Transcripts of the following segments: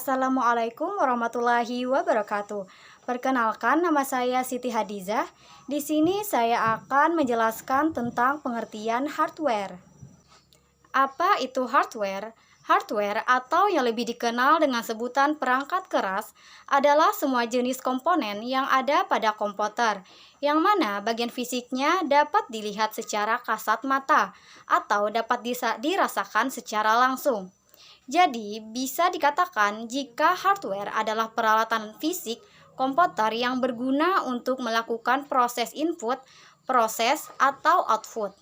Assalamualaikum warahmatullahi wabarakatuh. Perkenalkan, nama saya Siti Hadizah. Di sini saya akan menjelaskan tentang pengertian hardware. Apa itu hardware? Hardware atau yang lebih dikenal dengan sebutan perangkat keras adalah semua jenis komponen yang ada pada komputer, yang mana bagian fisiknya dapat dilihat secara kasat mata atau dapat dirasakan secara langsung. Jadi, bisa dikatakan jika hardware adalah peralatan fisik komputer yang berguna untuk melakukan proses input, proses, atau output.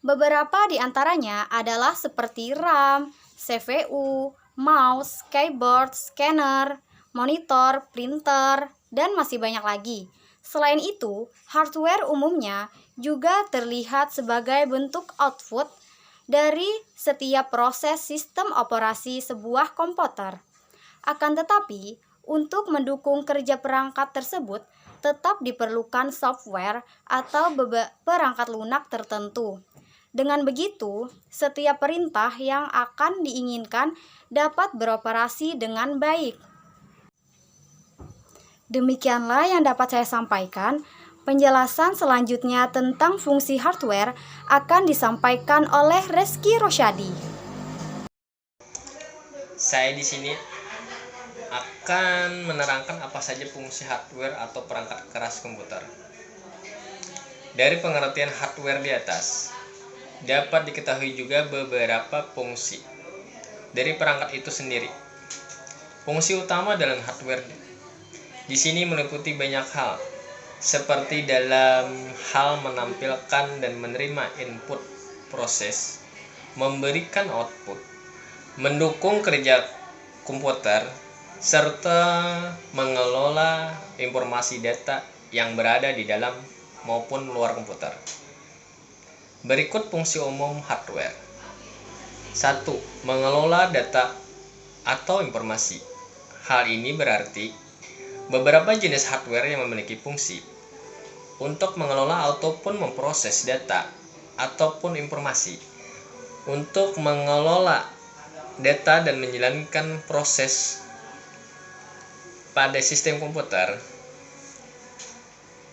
Beberapa di antaranya adalah seperti RAM, CPU, mouse, keyboard, scanner, monitor, printer, dan masih banyak lagi. Selain itu, hardware umumnya juga terlihat sebagai bentuk output dari setiap proses sistem operasi sebuah komputer. Akan tetapi, untuk mendukung kerja perangkat tersebut, tetap diperlukan software atau perangkat lunak tertentu. Dengan begitu, setiap perintah yang akan diinginkan dapat beroperasi dengan baik. Demikianlah yang dapat saya sampaikan. Penjelasan selanjutnya tentang fungsi hardware akan disampaikan oleh Reski Rosyadi. Saya di sini akan menerangkan apa saja fungsi hardware atau perangkat keras komputer. Dari pengertian hardware di atas, dapat diketahui juga beberapa fungsi dari perangkat itu sendiri. Fungsi utama dalam hardware di sini meliputi banyak hal, seperti dalam hal menampilkan dan menerima input proses, memberikan output, mendukung kerja komputer, serta mengelola informasi data yang berada di dalam maupun luar komputer. Berikut fungsi umum hardware. 1. Mengelola data atau informasi. Hal ini berarti beberapa jenis hardware yang memiliki fungsi untuk mengelola ataupun memproses data ataupun informasi. Untuk mengelola data dan menjalankan proses pada sistem komputer,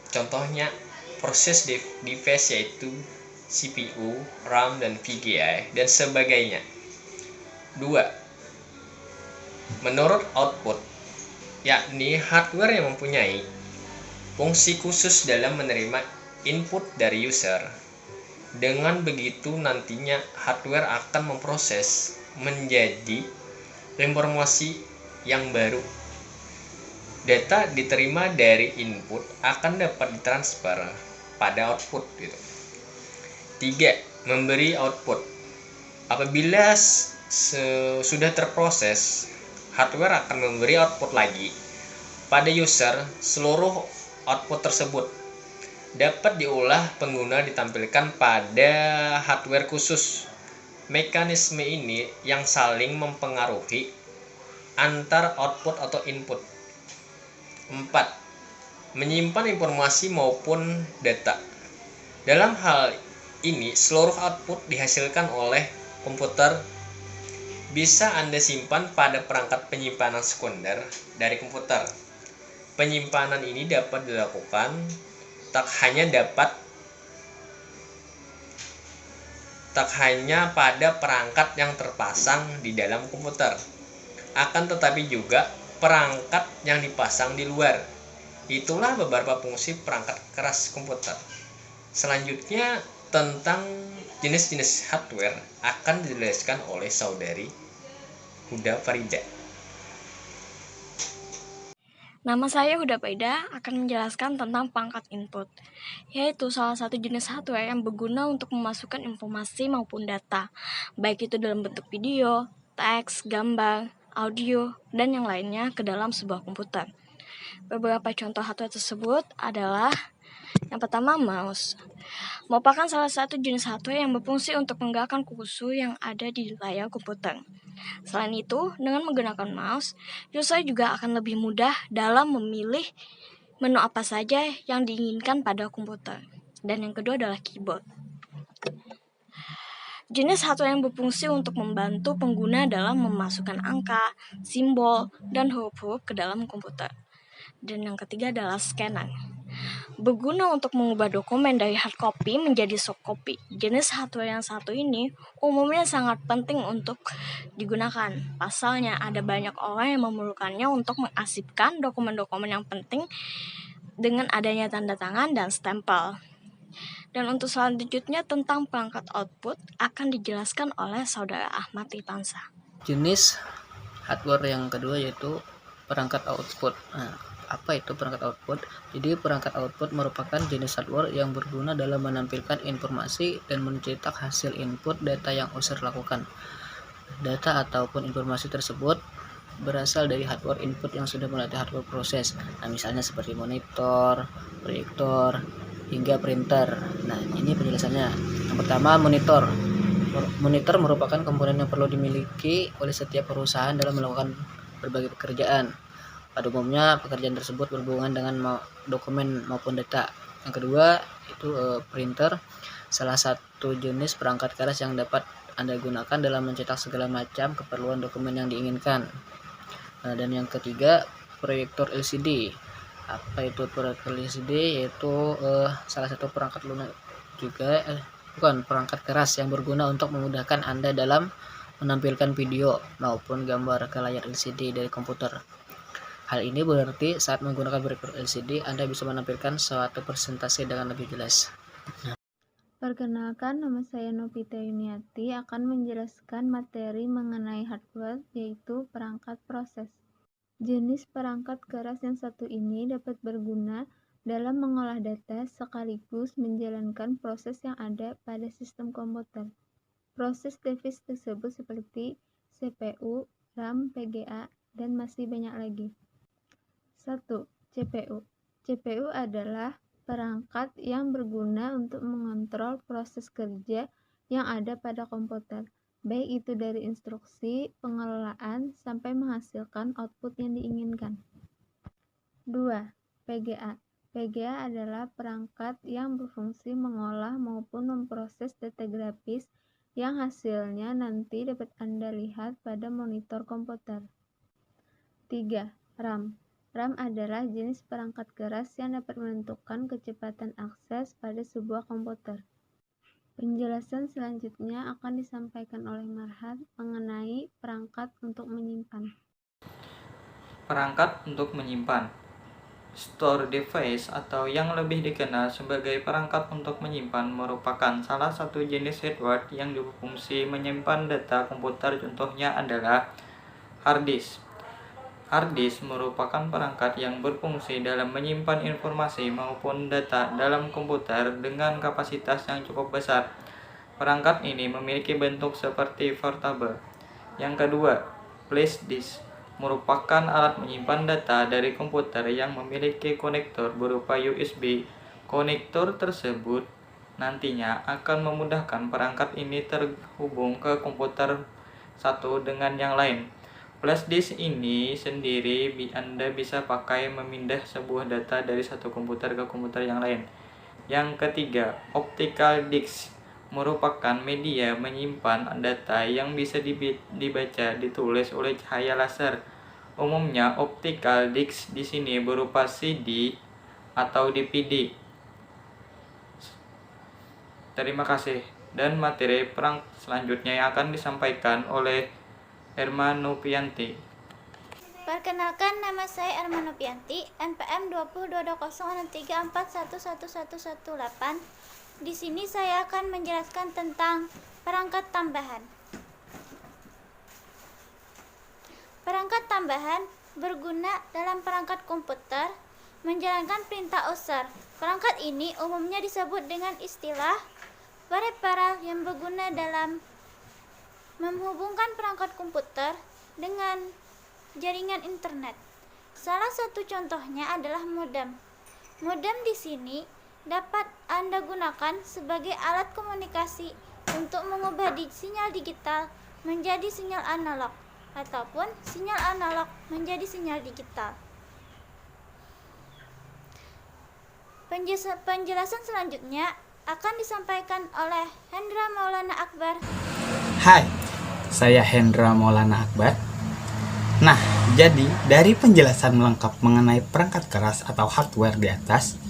contohnya proses device yaitu CPU, RAM, dan VGA, dan sebagainya. 2. Menurut output, yakni hardware yang mempunyai fungsi khusus dalam menerima input dari user. Dengan begitu nantinya hardware akan memproses menjadi informasi yang baru. Data diterima dari input akan dapat ditransfer pada output gitu. 3. Memberi output. Apabila sudah terproses, hardware akan memberi output lagi pada user. Seluruh output tersebut dapat diolah pengguna ditampilkan pada hardware khusus. Mekanisme ini yang saling mempengaruhi antar output atau input. 4. Menyimpan informasi maupun data. Dalam hal ini, seluruh output dihasilkan oleh komputer bisa Anda simpan pada perangkat penyimpanan sekunder dari komputer. Penyimpanan ini dapat dilakukan tak hanya pada perangkat yang terpasang di dalam komputer, akan tetapi juga perangkat yang dipasang di luar. Itulah beberapa fungsi perangkat keras komputer. Selanjutnya tentang jenis-jenis hardware akan dijelaskan oleh saudari Huda Farida. Nama saya Huda Farida akan menjelaskan tentang perangkat input, yaitu salah satu jenis hardware yang berguna untuk memasukkan informasi maupun data, baik itu dalam bentuk video, teks, gambar, audio, dan yang lainnya ke dalam sebuah komputer. Beberapa contoh hardware tersebut adalah yang pertama, mouse. Merupakan salah satu jenis hardware yang berfungsi untuk menggerakkan kursi yang ada di layar komputer. Selain itu, dengan menggunakan mouse, user juga akan lebih mudah dalam memilih menu apa saja yang diinginkan pada komputer. Dan yang kedua adalah keyboard. Jenis hardware yang berfungsi untuk membantu pengguna dalam memasukkan angka, simbol, dan huruf-huruf ke dalam komputer. Dan yang ketiga adalah scanan. Berguna untuk mengubah dokumen dari hard copy menjadi soft copy. Jenis hardware yang satu ini umumnya sangat penting untuk digunakan. Pasalnya, ada banyak orang yang memerlukannya untuk mengarsipkan dokumen-dokumen yang penting dengan adanya tanda tangan dan stempel. Dan untuk selanjutnya tentang perangkat output akan dijelaskan oleh Saudara Ahmad Rifansa. Jenis hardware yang kedua yaitu perangkat output. Nah, apa itu perangkat output? Jadi perangkat output merupakan jenis hardware yang berguna dalam menampilkan informasi dan mencetak hasil input data yang user lakukan. Data ataupun informasi tersebut berasal dari hardware input yang sudah melatih hardware proses. Nah, misalnya seperti monitor, proyektor, hingga printer. Nah, ini penjelasannya. Yang pertama, monitor. Monitor merupakan komponen yang perlu dimiliki oleh setiap perusahaan dalam melakukan berbagai pekerjaan. Pada umumnya, pekerjaan tersebut berhubungan dengan dokumen maupun data. Yang kedua, itu printer, salah satu jenis perangkat keras yang dapat Anda gunakan dalam mencetak segala macam keperluan dokumen yang diinginkan. Dan yang ketiga, proyektor LCD. Apa itu proyektor LCD? Yaitu salah satu perangkat lunak juga perangkat keras yang berguna untuk memudahkan Anda dalam menampilkan video maupun gambar ke layar LCD dari komputer. Hal ini berarti saat menggunakan proyektor LCD Anda bisa menampilkan suatu presentasi dengan lebih jelas. Perkenalkan, nama saya Novita Yuniati akan menjelaskan materi mengenai hardware, yaitu perangkat proses. Jenis perangkat keras yang satu ini dapat berguna dalam mengolah data sekaligus menjalankan proses yang ada pada sistem komputer. Proses device tersebut seperti CPU, RAM, PGA, dan masih banyak lagi. 1. CPU. CPU adalah perangkat yang berguna untuk mengontrol proses kerja yang ada pada komputer, baik itu dari instruksi, pengelolaan, sampai menghasilkan output yang diinginkan. 2. PGA. PGA adalah perangkat yang berfungsi mengolah maupun memproses data grafis yang hasilnya nanti dapat Anda lihat pada monitor komputer. 3. RAM. RAM adalah jenis perangkat keras yang dapat menentukan kecepatan akses pada sebuah komputer. Penjelasan selanjutnya akan disampaikan oleh Marhat mengenai perangkat untuk menyimpan. Perangkat untuk menyimpan. Store device atau yang lebih dikenal sebagai perangkat untuk menyimpan merupakan salah satu jenis hardware yang berfungsi menyimpan data komputer. Contohnya adalah hard disk. Hard disk merupakan perangkat yang berfungsi dalam menyimpan informasi maupun data dalam komputer dengan kapasitas yang cukup besar. Perangkat ini memiliki bentuk seperti portable. Yang kedua, flash disk merupakan alat menyimpan data dari komputer yang memiliki konektor berupa USB. Konektor tersebut nantinya akan memudahkan perangkat ini terhubung ke komputer satu dengan yang lain. Flash disk ini sendiri Anda bisa pakai memindah sebuah data dari satu komputer ke komputer yang lain. Yang ketiga, optical disk merupakan media menyimpan data yang bisa dibaca ditulis oleh cahaya laser. Umumnya optical disk di sini berupa CD atau DVD. Terima kasih. Dan materi perang selanjutnya yang akan disampaikan oleh Herman Nopianti. Perkenalkan, nama saya Herman Nopianti, NPM 20202063411118. Di sini saya akan menjelaskan tentang perangkat tambahan. Perangkat tambahan berguna dalam perangkat komputer menjalankan perintah user. Perangkat ini umumnya disebut dengan istilah peripheral yang berguna dalam menghubungkan perangkat komputer dengan jaringan internet. Salah satu contohnya adalah modem. Modem di sini dapat Anda gunakan sebagai alat komunikasi untuk mengubah sinyal digital menjadi sinyal analog ataupun sinyal analog menjadi sinyal digital. Penjelasan selanjutnya akan disampaikan oleh Hendra Maulana Akbar. Hai, saya Hendra Maulana Akbar. Nah, jadi dari penjelasan lengkap mengenai perangkat keras atau hardware di atas,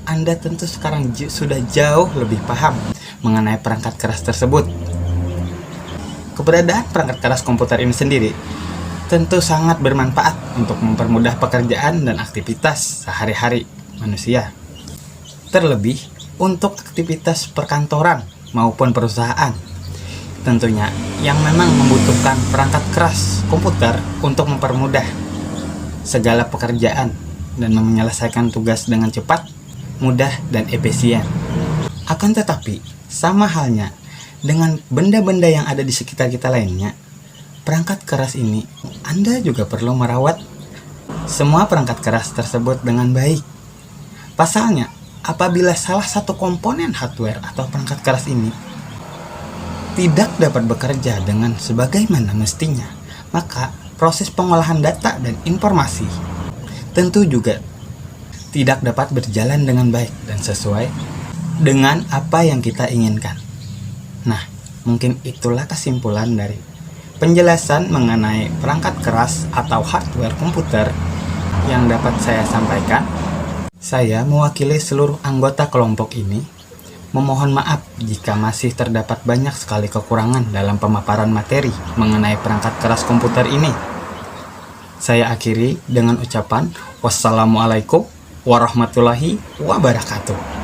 Anda tentu sekarang sudah jauh lebih paham mengenai perangkat keras tersebut. Keberadaan perangkat keras komputer ini sendiri tentu sangat bermanfaat untuk mempermudah pekerjaan dan aktivitas sehari-hari manusia. Terlebih untuk aktivitas perkantoran maupun perusahaan. Tentunya yang memang membutuhkan perangkat keras komputer untuk mempermudah segala pekerjaan dan menyelesaikan tugas dengan cepat, mudah, dan efisien. Akan tetapi, sama halnya dengan benda-benda yang ada di sekitar kita lainnya, perangkat keras ini Anda juga perlu merawat semua perangkat keras tersebut dengan baik. Pasalnya, apabila salah satu komponen hardware atau perangkat keras ini tidak dapat bekerja dengan sebagaimana mestinya, maka proses pengolahan data dan informasi tentu juga tidak dapat berjalan dengan baik dan sesuai dengan apa yang kita inginkan. Nah, mungkin itulah kesimpulan dari penjelasan mengenai perangkat keras atau hardware komputer yang dapat saya sampaikan. Saya mewakili seluruh anggota kelompok ini memohon maaf jika masih terdapat banyak sekali kekurangan dalam pemaparan materi mengenai perangkat keras komputer ini. Saya akhiri dengan ucapan wassalamualaikum warahmatullahi wabarakatuh.